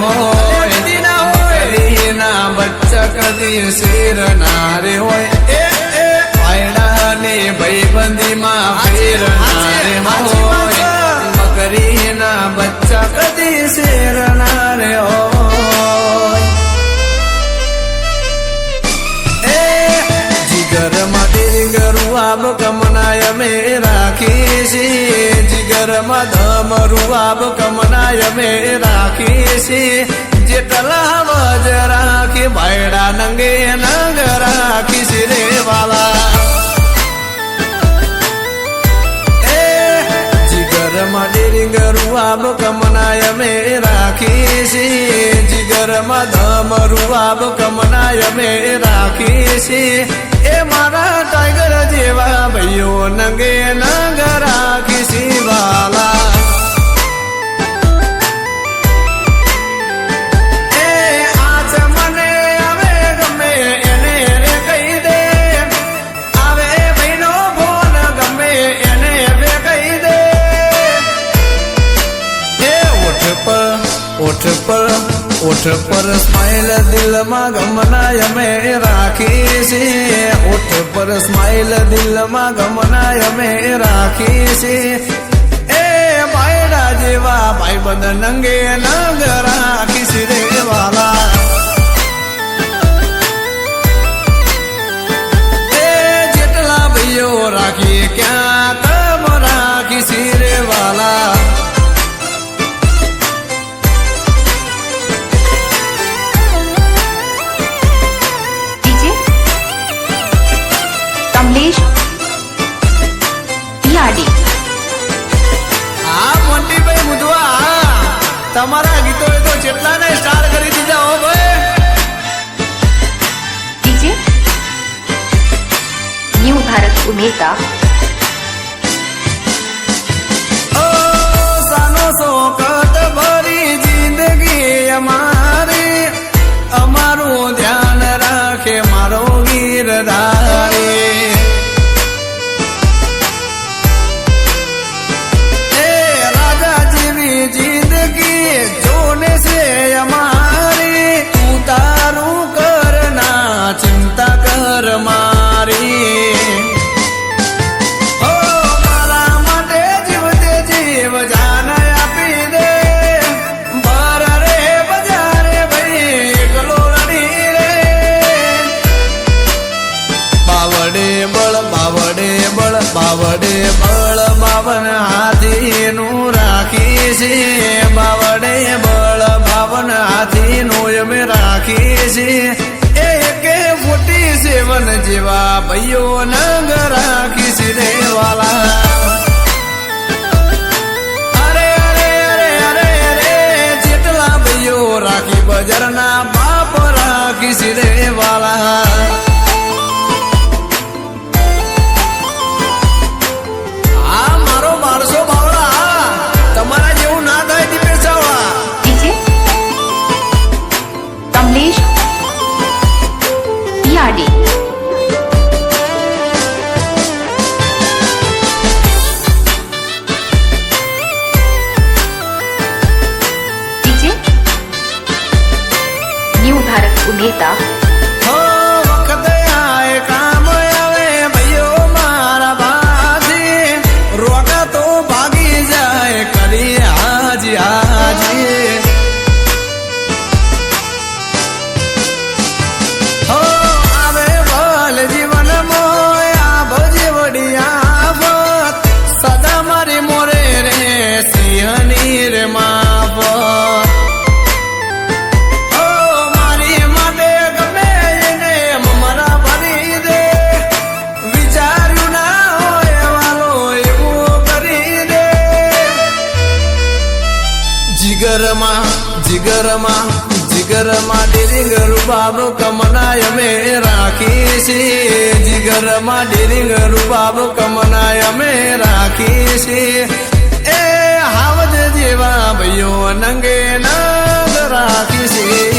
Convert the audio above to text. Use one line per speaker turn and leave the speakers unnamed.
હોય ના બચ્ચા કદી શેર નારે હોય ભાઈડા ને ભાઈબંધી માં ફેર નારે હોય બકરી ના બચ્ચા કદી શેર નારે હોય જીગર માં રૂઆબ કમનાય મે રાખી છે જીગર માં ધમ રૂઆબ કમનાય મે રાખી છે જેટલા વજ રાખી ભાઈડા નંગે નંગ રાખી છે રે વાલા જીગર માં ડેરિંગ રૂઆબ કમનાય મે રાખી છે જીગર માં ધમ રૂઆબ કમનાય મે રાખી છે એ મારા ટાઈગર જેવા ભાઈઓ નંગે નંગ રાખી શિવાલા એ આજ મને આવે ગમે એને રે કહી દે આવે ભાઈનો ફોન ગમે એને બે કહી દે એ ઓઠ પર સ્માઈલ દિલમાં ગમનાય મે રાખી છે ઓઠ પર સ્માઈલ દિલમાં ગમનાય મે રાખી છે એ ભાઈડા જેવા ભાઈબંધ નંગે નંગ રાખી છે રે વાલા એ જેટલા ભાઈઓ રાખી ક્યાં તમ રાખી છે રે વાલા
કમલેશ પિયાડી
હા મોન્ટીભાઈ મુદવા તમારા ગીતો તો જેટલા ને સ્ટાર કરી દીધા હો ભાઈ
ડીજે ન્યૂ ભારત ઉમેતા
ઓ સાનો સોકત ભરી જિંદગી અમારી અમારું ધ્યાન રાખે મારો ગીરધારી जिंदगी जोने से हमारी तू तारू करना चिंता कर मारी ओ मारा माटे जीवते जीव जान आपी दे बर रे बजारे भाई एकलो लड़ी रे बावड़े बळ बावड़े बळ बावड़े बळ बावन हाथी નું રાખી છે બાવડે બળ બાવન હાથી નું અમે રાખી છે એકે 47 જેવા ભાઈઓ નંગ રાખી છે રે વાલા અરે અરે અરે અરે અરે જેટલા ભાઈઓ રાખી બજારના બાપ રાખી છે રે વાલા
કમલેશ પિયાડી ડીજે ન્યૂ ભારત ઉમેતા જીગરમાં ડેરિંગ રૂબાબ કમનાય મે રાખી છે જીગરમાં ડેરિંગ રૂબાબ કમનાય મે રાખી છે એ હાવજ જેવા ભાઈઓ નંગે નંગ રાખી છે